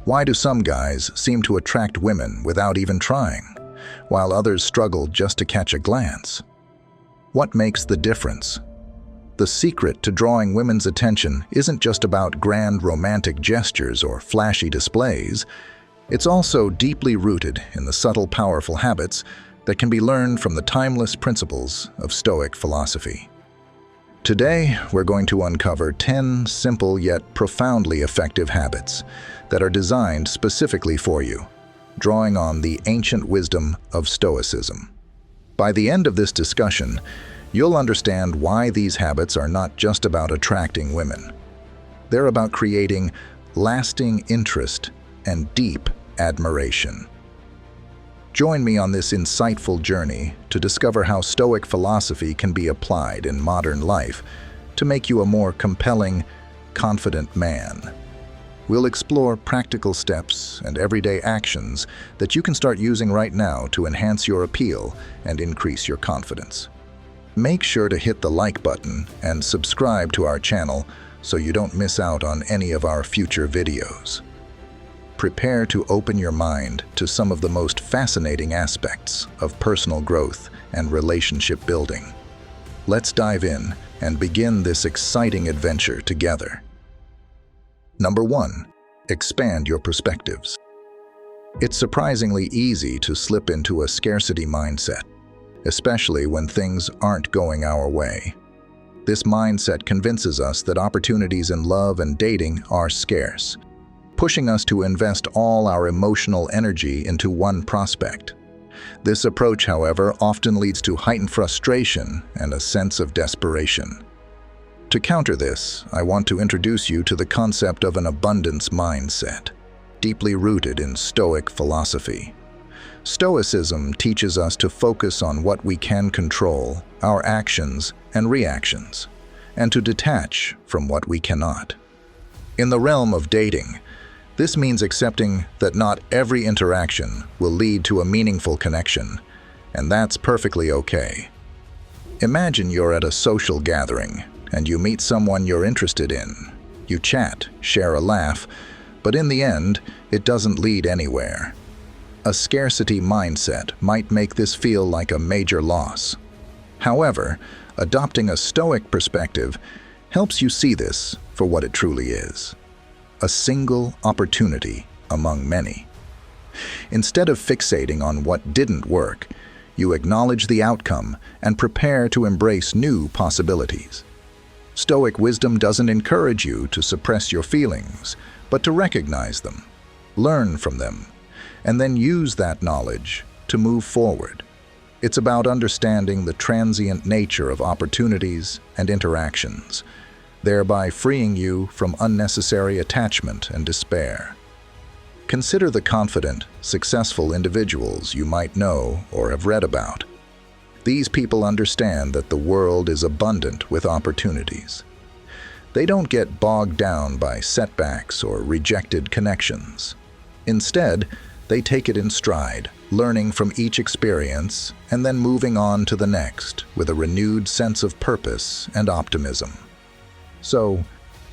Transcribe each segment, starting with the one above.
Why do some guys seem to attract women without even trying, while others struggle just to catch a glance? What makes the difference? The secret to drawing women's attention isn't just about grand romantic gestures or flashy displays. It's also deeply rooted in the subtle, powerful habits that can be learned from the timeless principles of Stoic philosophy. Today, we're going to uncover 10 simple yet profoundly effective habits that are designed specifically for you, drawing on the ancient wisdom of Stoicism. By the end of this discussion, you'll understand why these habits are not just about attracting women. They're about creating lasting interest and deep admiration. Join me on this insightful journey to discover how Stoic philosophy can be applied in modern life to make you a more compelling, confident man. We'll explore practical steps and everyday actions that you can start using right now to enhance your appeal and increase your confidence. Make sure to hit the like button and subscribe to our channel so you don't miss out on any of our future videos. Prepare to open your mind to some of the most fascinating aspects of personal growth and relationship building. Let's dive in and begin this exciting adventure together. Number 1. Expand your perspectives. It's surprisingly easy to slip into a scarcity mindset, especially when things aren't going our way. This mindset convinces us that opportunities in love and dating are scarce, pushing us to invest all our emotional energy into one prospect. This approach, however, often leads to heightened frustration and a sense of desperation. To counter this, I want to introduce you to the concept of an abundance mindset, deeply rooted in Stoic philosophy. Stoicism teaches us to focus on what we can control, our actions and reactions, and to detach from what we cannot. In the realm of dating, this means accepting that not every interaction will lead to a meaningful connection, and that's perfectly okay. Imagine you're at a social gathering, and you meet someone you're interested in. You chat, share a laugh, but in the end, it doesn't lead anywhere. A scarcity mindset might make this feel like a major loss. However, adopting a Stoic perspective helps you see this for what it truly is: a single opportunity among many. Instead of fixating on what didn't work, you acknowledge the outcome and prepare to embrace new possibilities. Stoic wisdom doesn't encourage you to suppress your feelings, but to recognize them, learn from them, and then use that knowledge to move forward. It's about understanding the transient nature of opportunities and interactions, thereby freeing you from unnecessary attachment and despair. Consider the confident, successful individuals you might know or have read about. These people understand that the world is abundant with opportunities. They don't get bogged down by setbacks or rejected connections. Instead, they take it in stride, learning from each experience and then moving on to the next with a renewed sense of purpose and optimism. So,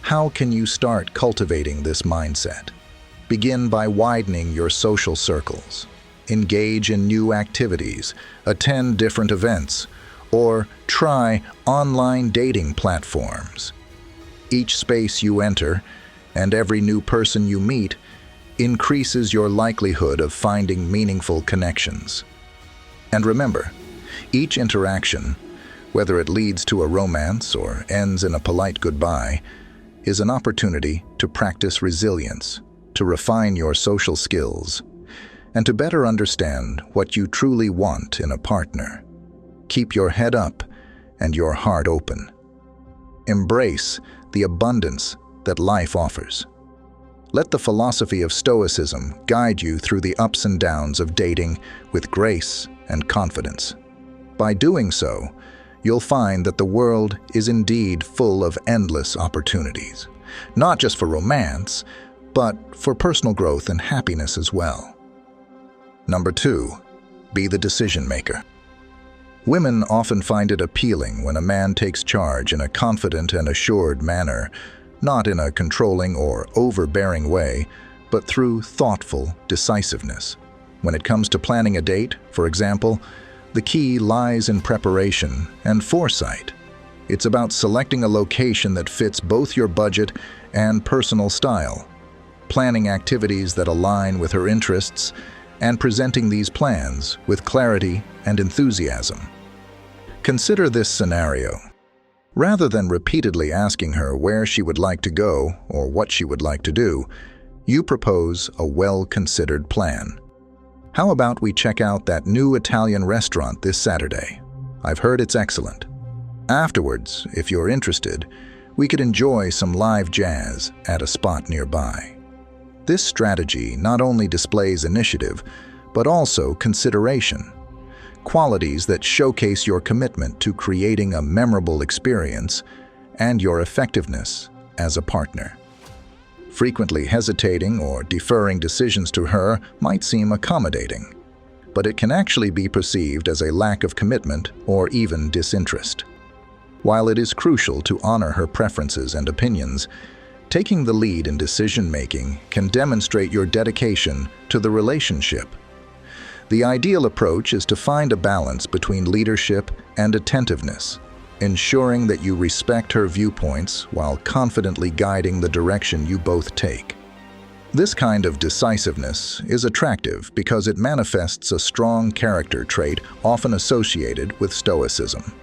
how can you start cultivating this mindset? Begin by widening your social circles. Engage in new activities, attend different events, or try online dating platforms. Each space you enter and every new person you meet increases your likelihood of finding meaningful connections. And remember, each interaction, whether it leads to a romance or ends in a polite goodbye, is an opportunity to practice resilience, to refine your social skills, and to better understand what you truly want in a partner. Keep your head up and your heart open. Embrace the abundance that life offers. Let the philosophy of Stoicism guide you through the ups and downs of dating with grace and confidence. By doing so, you'll find that the world is indeed full of endless opportunities, not just for romance, but for personal growth and happiness as well. Number 2, be the decision maker. Women often find it appealing when a man takes charge in a confident and assured manner, not in a controlling or overbearing way, but through thoughtful decisiveness. When it comes to planning a date, for example, the key lies in preparation and foresight. It's about selecting a location that fits both your budget and personal style, planning activities that align with her interests, and presenting these plans with clarity and enthusiasm. Consider this scenario. Rather than repeatedly asking her where she would like to go or what she would like to do, you propose a well-considered plan. How about we check out that new Italian restaurant this Saturday? I've heard it's excellent. Afterwards, if you're interested, we could enjoy some live jazz at a spot nearby. This strategy not only displays initiative, but also consideration, qualities that showcase your commitment to creating a memorable experience and your effectiveness as a partner. Frequently hesitating or deferring decisions to her might seem accommodating, but it can actually be perceived as a lack of commitment or even disinterest. While it is crucial to honor her preferences and opinions, taking the lead in decision-making can demonstrate your dedication to the relationship. The ideal approach is to find a balance between leadership and attentiveness, ensuring that you respect her viewpoints while confidently guiding the direction you both take. This kind of decisiveness is attractive because it manifests a strong character trait often associated with Stoicism.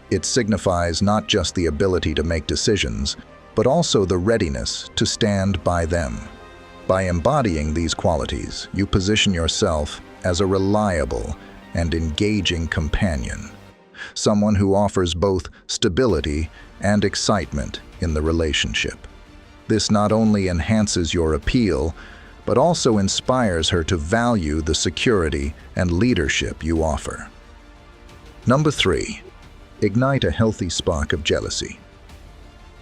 It signifies not just the ability to make decisions, but also the readiness to stand by them. By embodying these qualities, you position yourself as a reliable and engaging companion, someone who offers both stability and excitement in the relationship. This not only enhances your appeal, but also inspires her to value the security and leadership you offer. Number 3. Ignite a healthy spark of jealousy.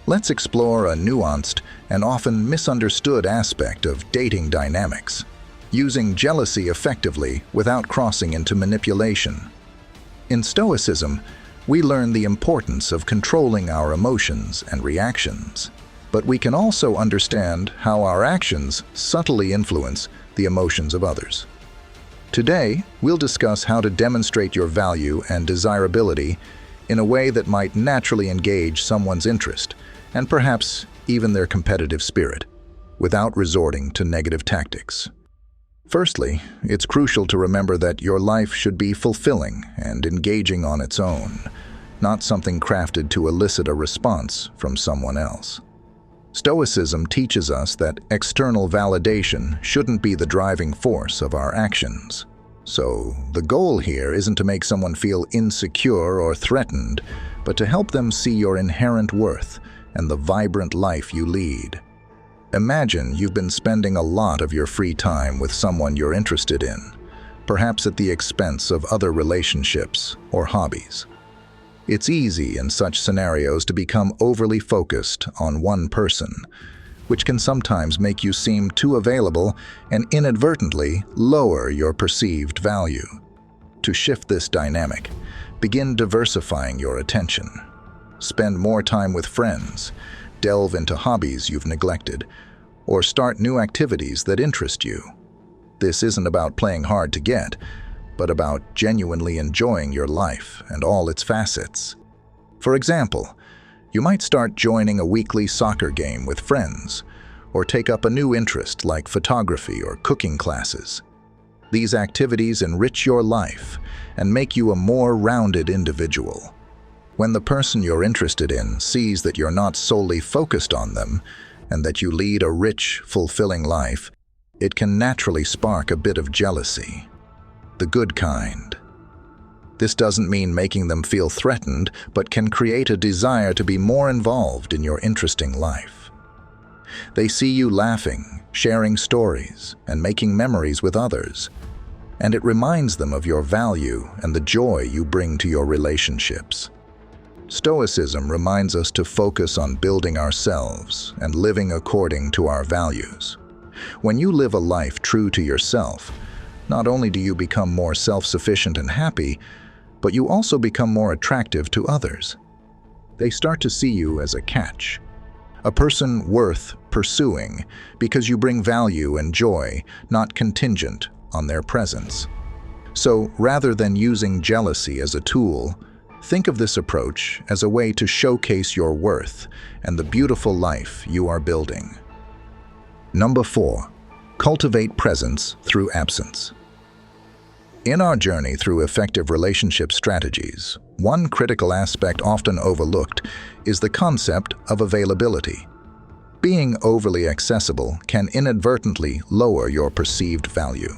Let's explore a nuanced and often misunderstood aspect of dating dynamics, using jealousy effectively without crossing into manipulation. In Stoicism, we learn the importance of controlling our emotions and reactions, but we can also understand how our actions subtly influence the emotions of others. Today, we'll discuss how to demonstrate your value and desirability in a way that might naturally engage someone's interest and perhaps even their competitive spirit, without resorting to negative tactics. Firstly, it's crucial to remember that your life should be fulfilling and engaging on its own, not something crafted to elicit a response from someone else. Stoicism teaches us that external validation shouldn't be the driving force of our actions. So, the goal here isn't to make someone feel insecure or threatened, but to help them see your inherent worth and the vibrant life you lead. Imagine you've been spending a lot of your free time with someone you're interested in, perhaps at the expense of other relationships or hobbies. It's easy in such scenarios to become overly focused on one person, which can sometimes make you seem too available and inadvertently lower your perceived value. To shift this dynamic, begin diversifying your attention. Spend more time with friends, delve into hobbies you've neglected, or start new activities that interest you. This isn't about playing hard to get, but about genuinely enjoying your life and all its facets. For example, you might start joining a weekly soccer game with friends, or take up a new interest like photography or cooking classes. These activities enrich your life and make you a more rounded individual. When the person you're interested in sees that you're not solely focused on them and that you lead a rich, fulfilling life, it can naturally spark a bit of jealousy. The good kind. This doesn't mean making them feel threatened, but can create a desire to be more involved in your interesting life. They see you laughing, sharing stories, and making memories with others, and it reminds them of your value and the joy you bring to your relationships. Stoicism reminds us to focus on building ourselves and living according to our values. When you live a life true to yourself, not only do you become more self-sufficient and happy, but you also become more attractive to others. They start to see you as a catch, a person worth pursuing because you bring value and joy, not contingent on their presence. So, rather than using jealousy as a tool, think of this approach as a way to showcase your worth and the beautiful life you are building. Number 4. Cultivate presence through absence. In our journey through effective relationship strategies, one critical aspect often overlooked is the concept of availability. Being overly accessible can inadvertently lower your perceived value.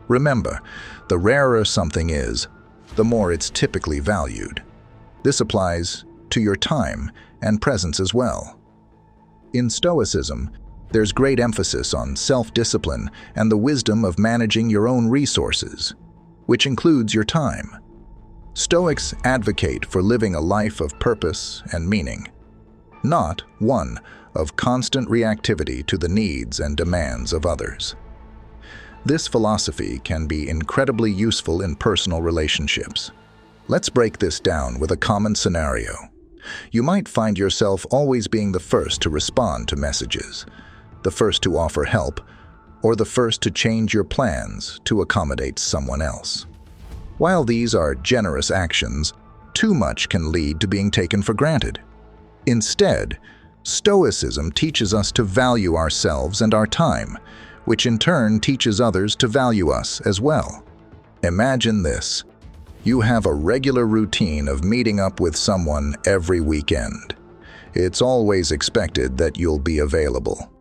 Remember, the rarer something is, the more it's typically valued. This applies to your time and presence as well. In Stoicism, there's great emphasis on self-discipline and the wisdom of managing your own resources, which includes your time. Stoics advocate for living a life of purpose and meaning, not one of constant reactivity to the needs and demands of others. This philosophy can be incredibly useful in personal relationships. Let's break this down with a common scenario. You might find yourself always being the first to respond to messages, the first to offer help, or the first to change your plans to accommodate someone else. While these are generous actions, too much can lead to being taken for granted. Instead, Stoicism teaches us to value ourselves and our time, which in turn teaches others to value us as well. Imagine this. You have a regular routine of meeting up with someone every weekend. It's always expected that you'll be available.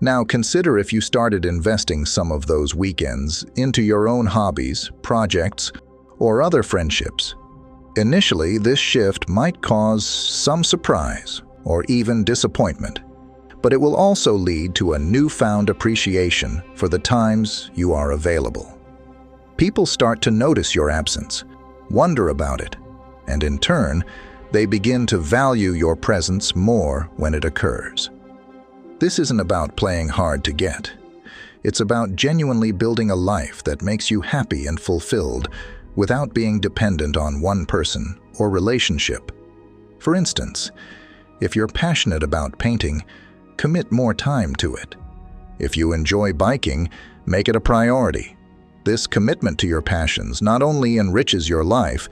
Now consider if you started investing some of those weekends into your own hobbies, projects, or other friendships. Initially, this shift might cause some surprise or even disappointment, but it will also lead to a newfound appreciation for the times you are available. People start to notice your absence, wonder about it, and in turn, they begin to value your presence more when it occurs. This isn't about playing hard to get. It's about genuinely building a life that makes you happy and fulfilled without being dependent on one person or relationship. For instance, if you're passionate about painting, commit more time to it. If you enjoy biking, make it a priority. This commitment to your passions not only enriches your life,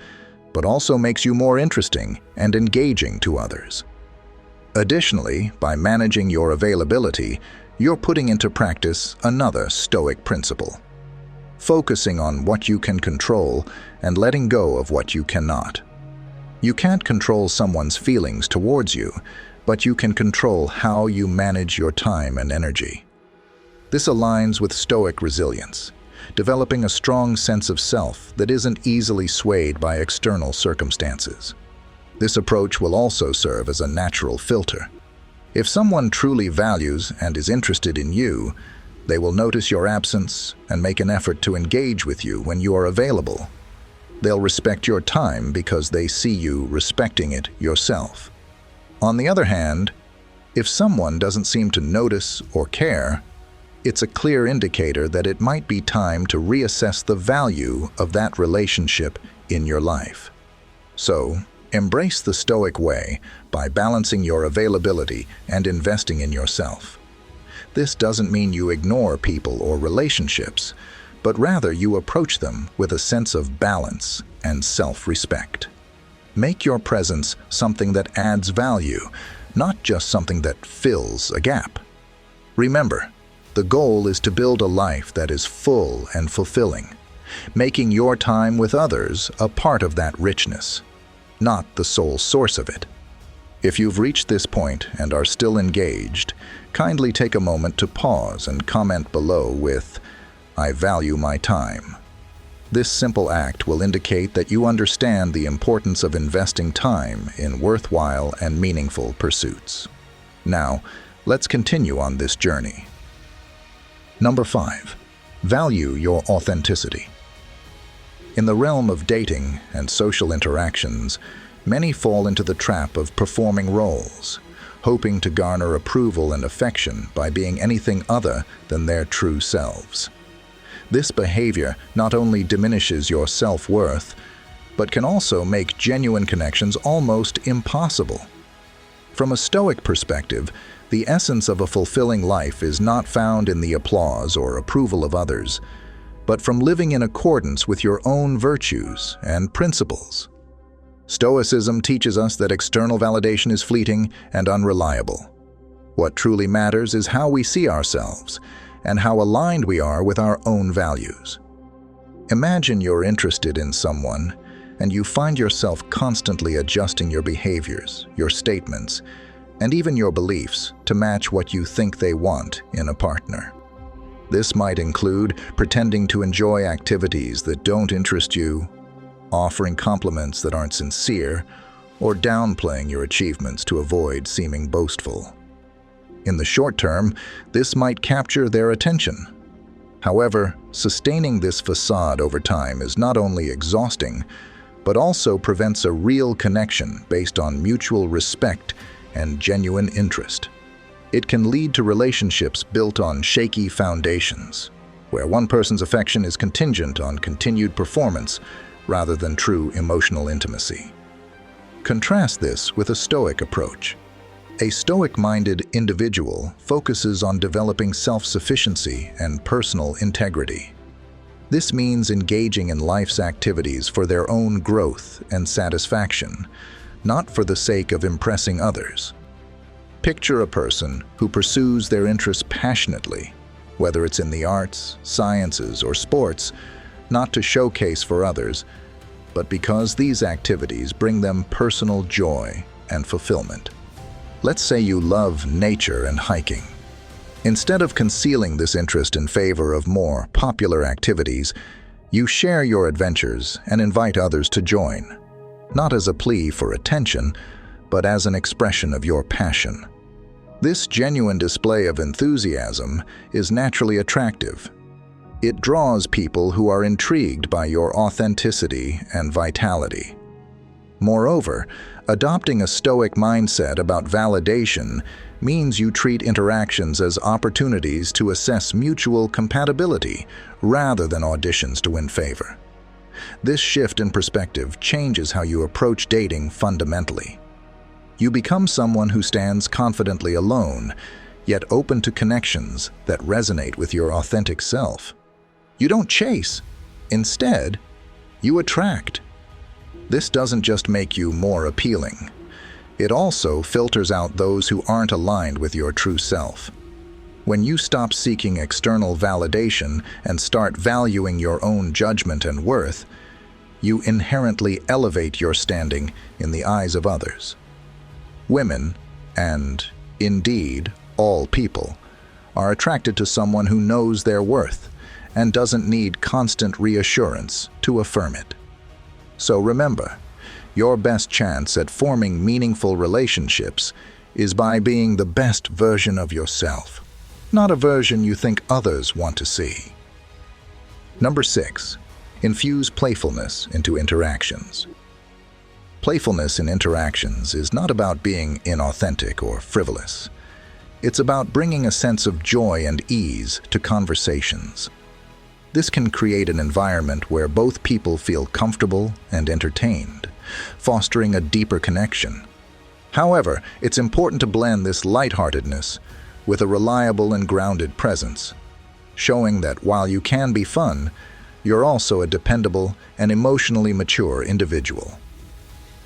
but also makes you more interesting and engaging to others. Additionally, by managing your availability, you're putting into practice another Stoic principle: focusing on what you can control and letting go of what you cannot. You can't control someone's feelings towards you, but you can control how you manage your time and energy. This aligns with Stoic resilience, developing a strong sense of self that isn't easily swayed by external circumstances. This approach will also serve as a natural filter. If someone truly values and is interested in you, they will notice your absence and make an effort to engage with you when you are available. They'll respect your time because they see you respecting it yourself. On the other hand, if someone doesn't seem to notice or care, it's a clear indicator that it might be time to reassess the value of that relationship in your life. So, embrace the Stoic way by balancing your availability and investing in yourself. This doesn't mean you ignore people or relationships, but rather you approach them with a sense of balance and self-respect. Make your presence something that adds value, not just something that fills a gap. Remember, the goal is to build a life that is full and fulfilling, making your time with others a part of that richness, not the sole source of it. If you've reached this point and are still engaged, kindly take a moment to pause and comment below with, "I value my time." This simple act will indicate that you understand the importance of investing time in worthwhile and meaningful pursuits. Now, let's continue on this journey. Number 5. Value your authenticity. In the realm of dating and social interactions, many fall into the trap of performing roles, hoping to garner approval and affection by being anything other than their true selves. This behavior not only diminishes your self-worth, but can also make genuine connections almost impossible. From a Stoic perspective, the essence of a fulfilling life is not found in the applause or approval of others, but from living in accordance with your own virtues and principles. Stoicism teaches us that external validation is fleeting and unreliable. What truly matters is how we see ourselves and how aligned we are with our own values. Imagine you're interested in someone and you find yourself constantly adjusting your behaviors, your statements, and even your beliefs to match what you think they want in a partner. This might include pretending to enjoy activities that don't interest you, offering compliments that aren't sincere, or downplaying your achievements to avoid seeming boastful. In the short term, this might capture their attention. However, sustaining this facade over time is not only exhausting, but also prevents a real connection based on mutual respect and genuine interest. It can lead to relationships built on shaky foundations, where one person's affection is contingent on continued performance rather than true emotional intimacy. Contrast this with a Stoic approach. A Stoic-minded individual focuses on developing self-sufficiency and personal integrity. This means engaging in life's activities for their own growth and satisfaction, not for the sake of impressing others. Picture a person who pursues their interests passionately, whether it's in the arts, sciences, or sports, not to showcase for others, but because these activities bring them personal joy and fulfillment. Let's say you love nature and hiking. Instead of concealing this interest in favor of more popular activities, you share your adventures and invite others to join, not as a plea for attention, but as an expression of your passion. This genuine display of enthusiasm is naturally attractive. It draws people who are intrigued by your authenticity and vitality. Moreover, adopting a Stoic mindset about validation means you treat interactions as opportunities to assess mutual compatibility rather than auditions to win favor. This shift in perspective changes how you approach dating fundamentally. You become someone who stands confidently alone, yet open to connections that resonate with your authentic self. You don't chase. Instead, you attract. This doesn't just make you more appealing. It also filters out those who aren't aligned with your true self. When you stop seeking external validation and start valuing your own judgment and worth, you inherently elevate your standing in the eyes of others. Women, and indeed all people, are attracted to someone who knows their worth and doesn't need constant reassurance to affirm it. So remember, your best chance at forming meaningful relationships is by being the best version of yourself, not a version you think others want to see. Number 6. Infuse playfulness into interactions. Playfulness in interactions is not about being inauthentic or frivolous. It's about bringing a sense of joy and ease to conversations. This can create an environment where both people feel comfortable and entertained, fostering a deeper connection. However, it's important to blend this lightheartedness with a reliable and grounded presence, showing that while you can be fun, you're also a dependable and emotionally mature individual.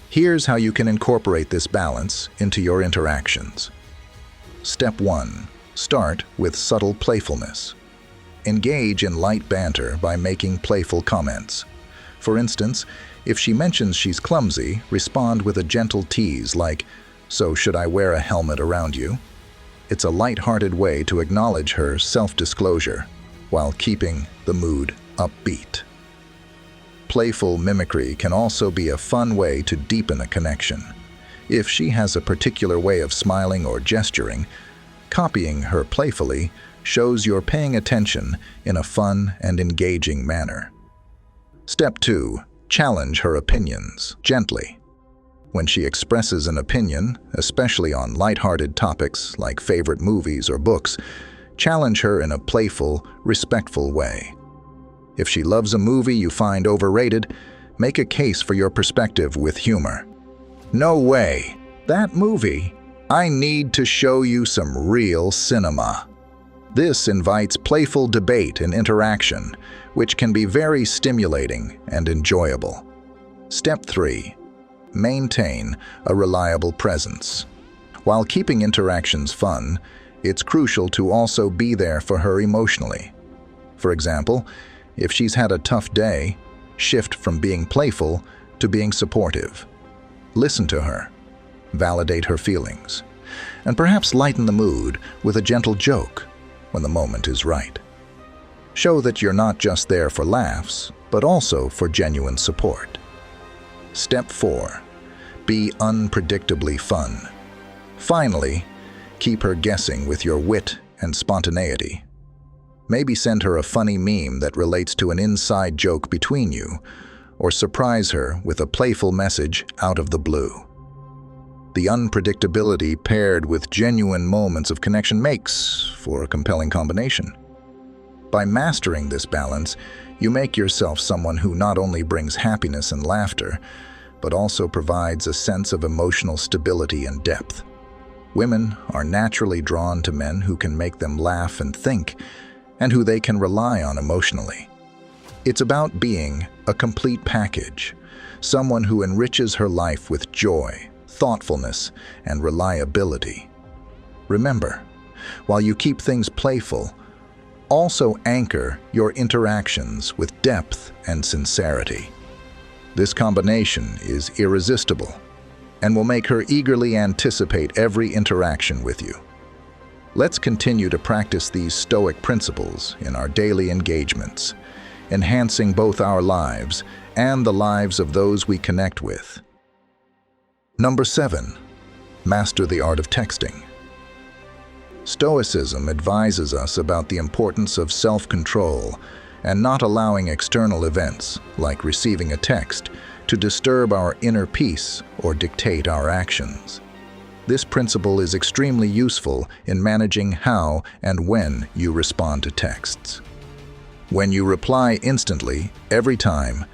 Here's how you can incorporate this balance into your interactions. Step 1. Start with subtle playfulness. Engage in light banter by making playful comments. For instance, if she mentions she's clumsy, respond with a gentle tease like, "So should I wear a helmet around you?" It's a light-hearted way to acknowledge her self-disclosure while keeping the mood upbeat. Playful mimicry can also be a fun way to deepen a connection. If she has a particular way of smiling or gesturing, copying her playfully shows you're paying attention in a fun and engaging manner. Step 2. Challenge her opinions gently. When she expresses an opinion, especially on lighthearted topics like favorite movies or books, challenge her in a playful, respectful way. If she loves a movie you find overrated, make a case for your perspective with humor. "No way! That movie? I need to show you some real cinema. This invites playful debate and interaction, which can be very stimulating and enjoyable. Step 3. Maintain a reliable presence. While keeping interactions fun, it's crucial to also be there for her emotionally. For example, if she's had a tough day, shift from being playful to being supportive. Listen to her, validate her feelings, and perhaps lighten the mood with a gentle joke when the moment is right. Show that you're not just there for laughs, but also for genuine support. Step 4. Be unpredictably fun. Finally, keep her guessing with your wit and spontaneity. Maybe send her a funny meme that relates to an inside joke between you, or surprise her with a playful message out of the blue. The unpredictability paired with genuine moments of connection makes for a compelling combination. By mastering this balance, you make yourself someone who not only brings happiness and laughter, but also provides a sense of emotional stability and depth. Women are naturally drawn to men who can make them laugh and think, and who they can rely on emotionally. It's about being a complete package, someone who enriches her life with joy, thoughtfulness, and reliability. Remember, while you keep things playful, also anchor your interactions with depth and sincerity. This combination is irresistible and will make her eagerly anticipate every interaction with you. Let's continue to practice these Stoic principles in our daily engagements, enhancing both our lives and the lives of those we connect with. Number 7. Master the art of texting. Stoicism advises us about the importance of self-control and not allowing external events, like receiving a text, to disturb our inner peace or dictate our actions. This principle is extremely useful in managing how and when you respond to texts. When you reply instantly, every time,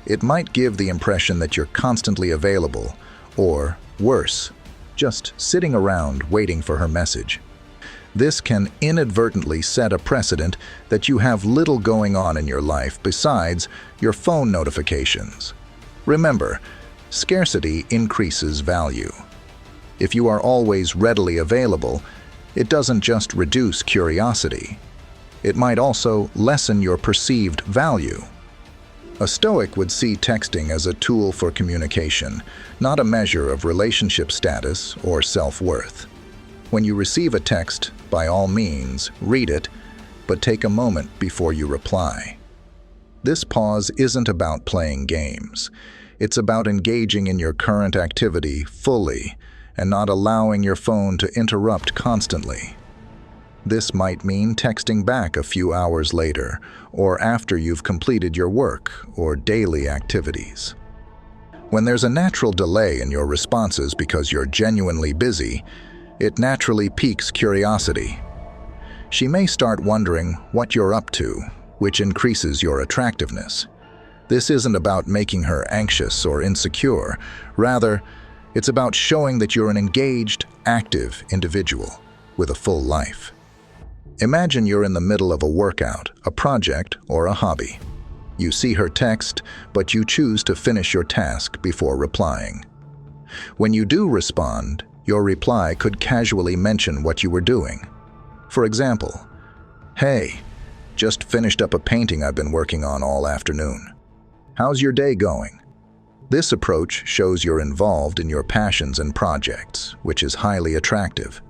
it might give the impression that you're constantly available, or, worse, just sitting around waiting for her message. This can inadvertently set a precedent that you have little going on in your life besides your phone notifications. Remember, scarcity increases value. If you are always readily available, it doesn't just reduce curiosity. It might also lessen your perceived value. A Stoic would see texting as a tool for communication, not a measure of relationship status or self-worth. When you receive a text, by all means, read it, but take a moment before you reply. This pause isn't about playing games. It's about engaging in your current activity fully and not allowing your phone to interrupt constantly. This might mean texting back a few hours later or after you've completed your work or daily activities. When there's a natural delay in your responses because you're genuinely busy, it naturally piques curiosity. She may start wondering what you're up to, which increases your attractiveness. This isn't about making her anxious or insecure. Rather, it's about showing that you're an engaged, active individual with a full life. Imagine you're in the middle of a workout, a project, or a hobby. You see her text, but you choose to finish your task before replying. When you do respond, your reply could casually mention what you were doing. For example, "Hey, just finished up a painting I've been working on all afternoon. How's your day going?" This approach shows you're involved in your passions and projects, which is highly attractive.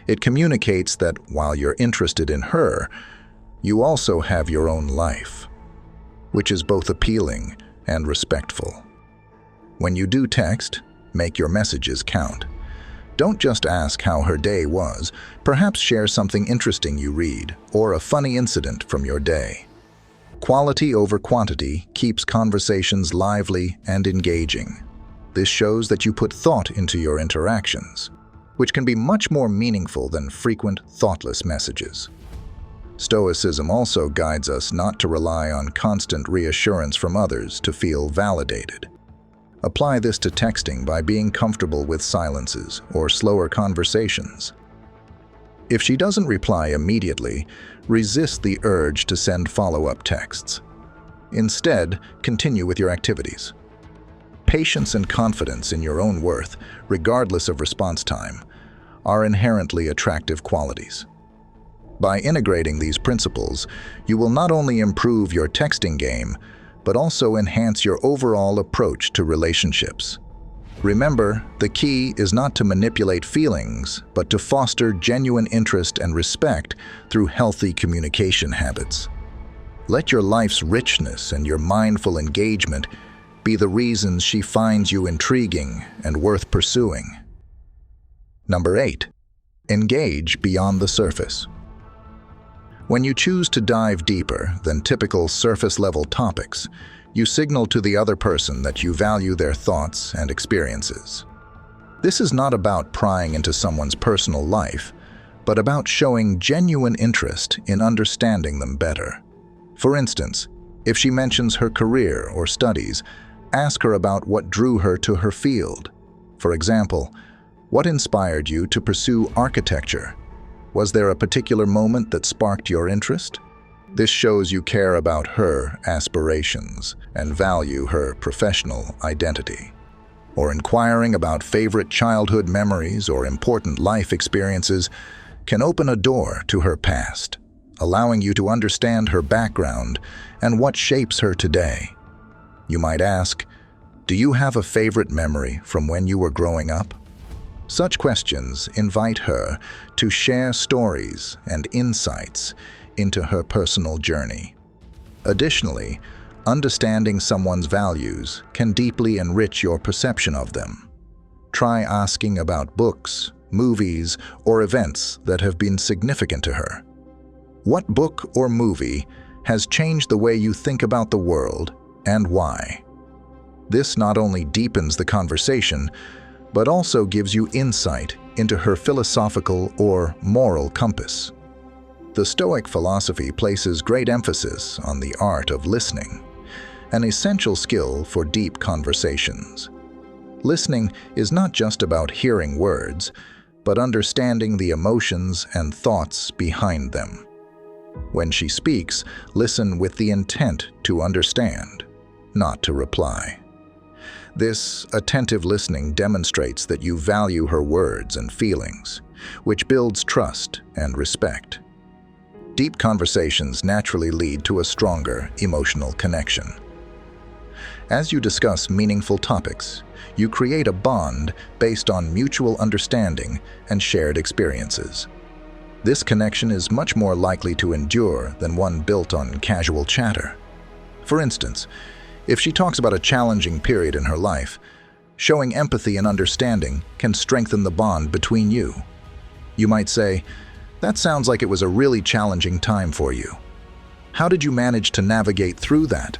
It communicates that while you're interested in her, you also have your own life, which is both appealing and respectful. When you do text, make your messages count. Don't just ask how her day was, perhaps share something interesting you read or a funny incident from your day. Quality over quantity keeps conversations lively and engaging. This shows that you put thought into your interactions, which can be much more meaningful than frequent, thoughtless messages. Stoicism also guides us not to rely on constant reassurance from others to feel validated. Apply this to texting by being comfortable with silences or slower conversations. If she doesn't reply immediately, resist the urge to send follow-up texts. Instead, continue with your activities. Patience and confidence in your own worth, regardless of response time, are inherently attractive qualities. By integrating these principles, you will not only improve your texting game, but also enhance your overall approach to relationships. Remember, the key is not to manipulate feelings, but to foster genuine interest and respect through healthy communication habits. Let your life's richness and your mindful engagement be the reasons she finds you intriguing and worth pursuing. Number 8. Engage beyond the surface. When you choose to dive deeper than typical surface-level topics, you signal to the other person that you value their thoughts and experiences. This is not about prying into someone's personal life, but about showing genuine interest in understanding them better. For instance, if she mentions her career or studies, ask her about what drew her to her field. For example, what inspired you to pursue architecture? Was there a particular moment that sparked your interest? This shows you care about her aspirations and value her professional identity. Or inquiring about favorite childhood memories or important life experiences can open a door to her past, allowing you to understand her background and what shapes her today. You might ask, do you have a favorite memory from when you were growing up? Such questions invite her to share stories and insights into her personal journey. Additionally, understanding someone's values can deeply enrich your perception of them. Try asking about books, movies, or events that have been significant to her. What book or movie has changed the way you think about the world, and why? This not only deepens the conversation, but also gives you insight into her philosophical or moral compass. The Stoic philosophy places great emphasis on the art of listening, an essential skill for deep conversations. Listening is not just about hearing words, but understanding the emotions and thoughts behind them. When she speaks, listen with the intent to understand, not to reply. This attentive listening demonstrates that you value her words and feelings, which builds trust and respect. Deep conversations naturally lead to a stronger emotional connection. As you discuss meaningful topics, you create a bond based on mutual understanding and shared experiences. This connection is much more likely to endure than one built on casual chatter. For instance, if she talks about a challenging period in her life, showing empathy and understanding can strengthen the bond between you. You might say, "That sounds like it was a really challenging time for you. How did you manage to navigate through that?"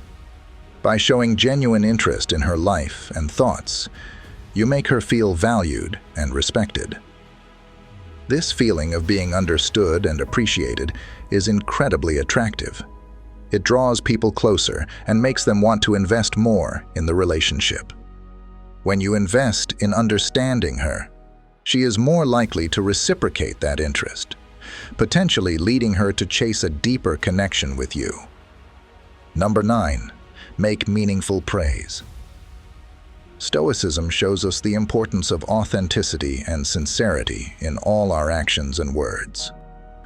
By showing genuine interest in her life and thoughts, you make her feel valued and respected. This feeling of being understood and appreciated is incredibly attractive. It draws people closer and makes them want to invest more in the relationship. When you invest in understanding her, she is more likely to reciprocate that interest, potentially leading her to chase a deeper connection with you. Number 9. Make meaningful praise. Stoicism shows us the importance of authenticity and sincerity in all our actions and words.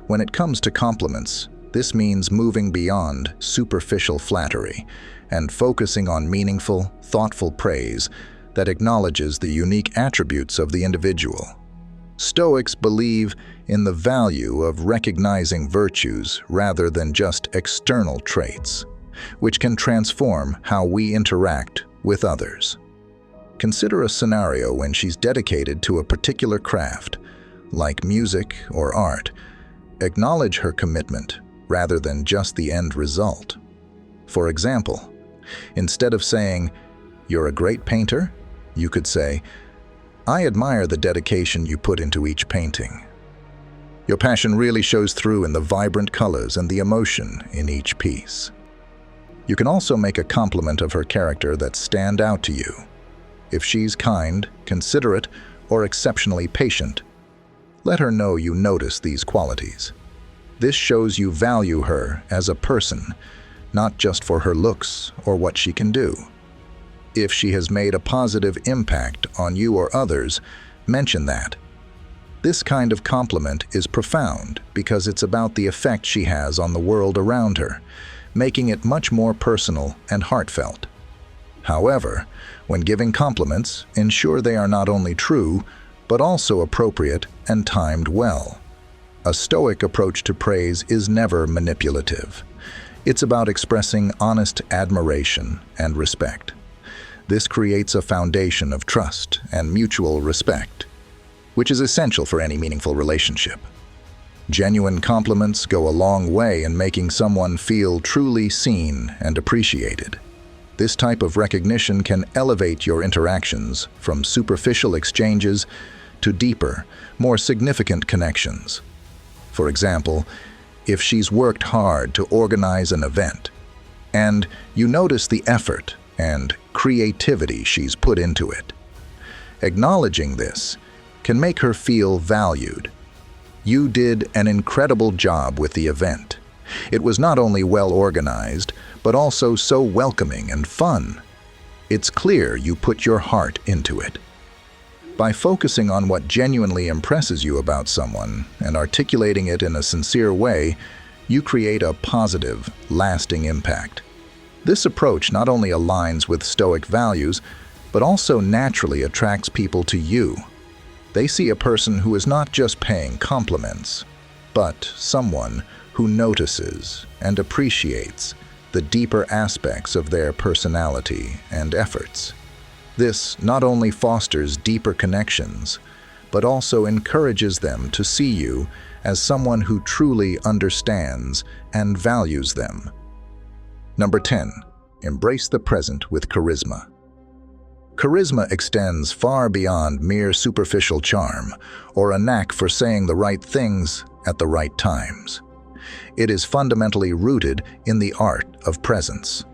When it comes to compliments, this means moving beyond superficial flattery and focusing on meaningful, thoughtful praise that acknowledges the unique attributes of the individual. Stoics believe in the value of recognizing virtues rather than just external traits, which can transform how we interact with others. Consider a scenario when she's dedicated to a particular craft, like music or art. Acknowledge her commitment rather than just the end result. For example, instead of saying, "You're a great painter," you could say, "I admire the dedication you put into each painting. Your passion really shows through in the vibrant colors and the emotion in each piece." You can also make a compliment of her character that stand out to you. If she's kind, considerate, or exceptionally patient, let her know you notice these qualities. This shows you value her as a person, not just for her looks or what she can do. If she has made a positive impact on you or others, mention that. This kind of compliment is profound because it's about the effect she has on the world around her, making it much more personal and heartfelt. However, when giving compliments, ensure they are not only true, but also appropriate and timed well. A Stoic approach to praise is never manipulative. It's about expressing honest admiration and respect. This creates a foundation of trust and mutual respect, which is essential for any meaningful relationship. Genuine compliments go a long way in making someone feel truly seen and appreciated. This type of recognition can elevate your interactions from superficial exchanges to deeper, more significant connections. For example, if she's worked hard to organize an event, and you notice the effort and creativity she's put into it, acknowledging this can make her feel valued. You did an incredible job with the event. It was not only well organized, but also so welcoming and fun. It's clear you put your heart into it. By focusing on what genuinely impresses you about someone and articulating it in a sincere way, you create a positive, lasting impact. This approach not only aligns with Stoic values, but also naturally attracts people to you. They see a person who is not just paying compliments, but someone who notices and appreciates the deeper aspects of their personality and efforts. This not only fosters deeper connections, but also encourages them to see you as someone who truly understands and values them. Number 10. Embrace the present with charisma. Charisma extends far beyond mere superficial charm or a knack for saying the right things at the right times. It is fundamentally rooted in the art of presence.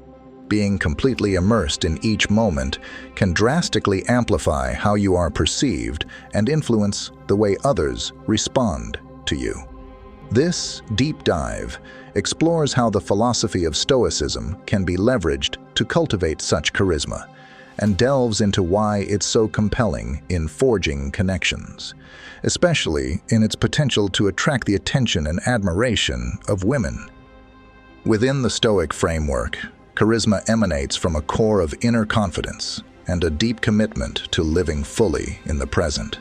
Being completely immersed in each moment can drastically amplify how you are perceived and influence the way others respond to you. This deep dive explores how the philosophy of Stoicism can be leveraged to cultivate such charisma, and delves into why it's so compelling in forging connections, especially in its potential to attract the attention and admiration of women. Within the Stoic framework, charisma emanates from a core of inner confidence and a deep commitment to living fully in the present.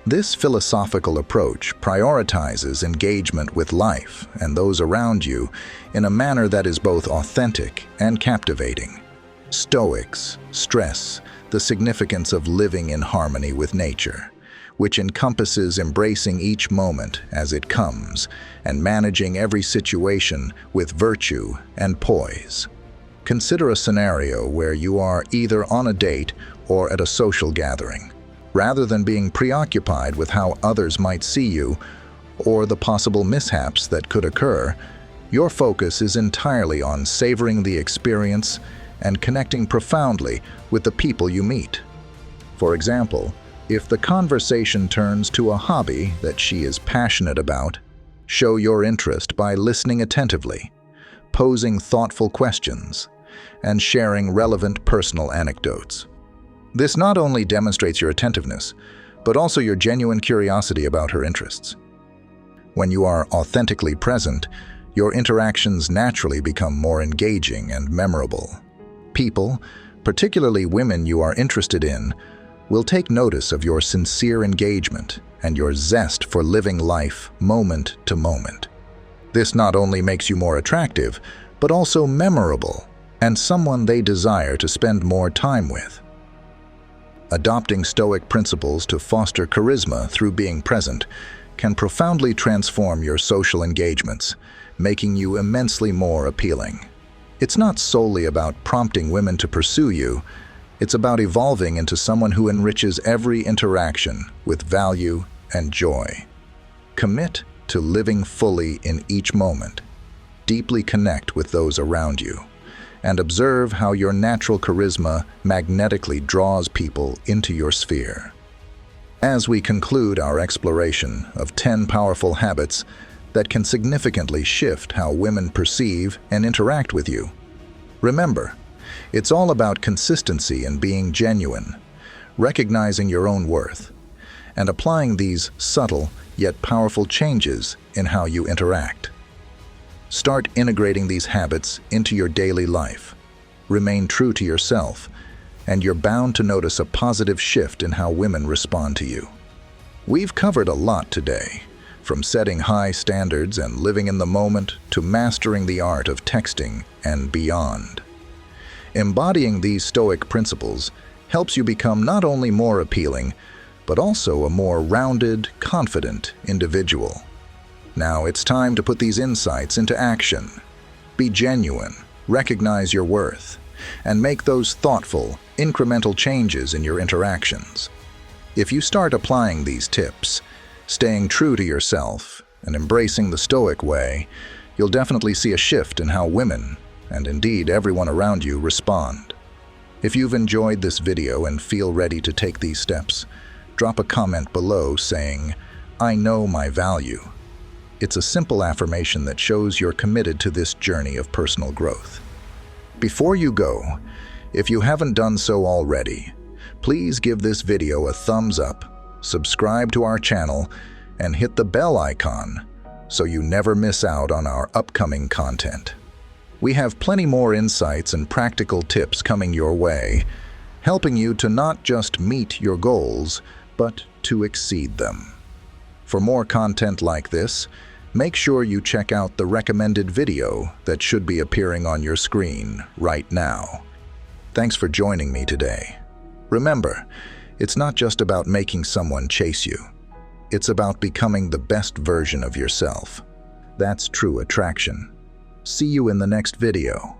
This philosophical approach prioritizes engagement with life and those around you in a manner that is both authentic and captivating. Stoics stress the significance of living in harmony with nature, which encompasses embracing each moment as it comes and managing every situation with virtue and poise. Consider a scenario where you are either on a date or at a social gathering. Rather than being preoccupied with how others might see you or the possible mishaps that could occur, your focus is entirely on savoring the experience and connecting profoundly with the people you meet. For example, if the conversation turns to a hobby that she is passionate about, show your interest by listening attentively, posing thoughtful questions, and sharing relevant personal anecdotes. This not only demonstrates your attentiveness, but also your genuine curiosity about her interests. When you are authentically present, your interactions naturally become more engaging and memorable. People, particularly women you are interested in, will take notice of your sincere engagement and your zest for living life moment to moment. This not only makes you more attractive, but also memorable and someone they desire to spend more time with. Adopting Stoic principles to foster charisma through being present can profoundly transform your social engagements, making you immensely more appealing. It's not solely about prompting women to pursue you, it's about evolving into someone who enriches every interaction with value and joy. Commit to living fully in each moment. Deeply connect with those around you, and observe how your natural charisma magnetically draws people into your sphere. As we conclude our exploration of 10 powerful habits that can significantly shift how women perceive and interact with you, remember, it's all about consistency and being genuine, recognizing your own worth, and applying these subtle yet powerful changes in how you interact. Start integrating these habits into your daily life. Remain true to yourself, and you're bound to notice a positive shift in how women respond to you. We've covered a lot today, from setting high standards and living in the moment to mastering the art of texting and beyond. Embodying these Stoic principles helps you become not only more appealing, but also a more rounded, confident individual. Now it's time to put these insights into action. Be genuine, recognize your worth, and make those thoughtful, incremental changes in your interactions. If you start applying these tips, staying true to yourself, and embracing the Stoic way, you'll definitely see a shift in how women, and indeed everyone around you, respond. If you've enjoyed this video and feel ready to take these steps, drop a comment below saying, "I know my value." It's a simple affirmation that shows you're committed to this journey of personal growth. Before you go, if you haven't done so already, please give this video a thumbs up, subscribe to our channel, and hit the bell icon so you never miss out on our upcoming content. We have plenty more insights and practical tips coming your way, helping you to not just meet your goals, but to exceed them. For more content like this, make sure you check out the recommended video that should be appearing on your screen right now. Thanks for joining me today. Remember, it's not just about making someone chase you. It's about becoming the best version of yourself. That's true attraction. See you in the next video.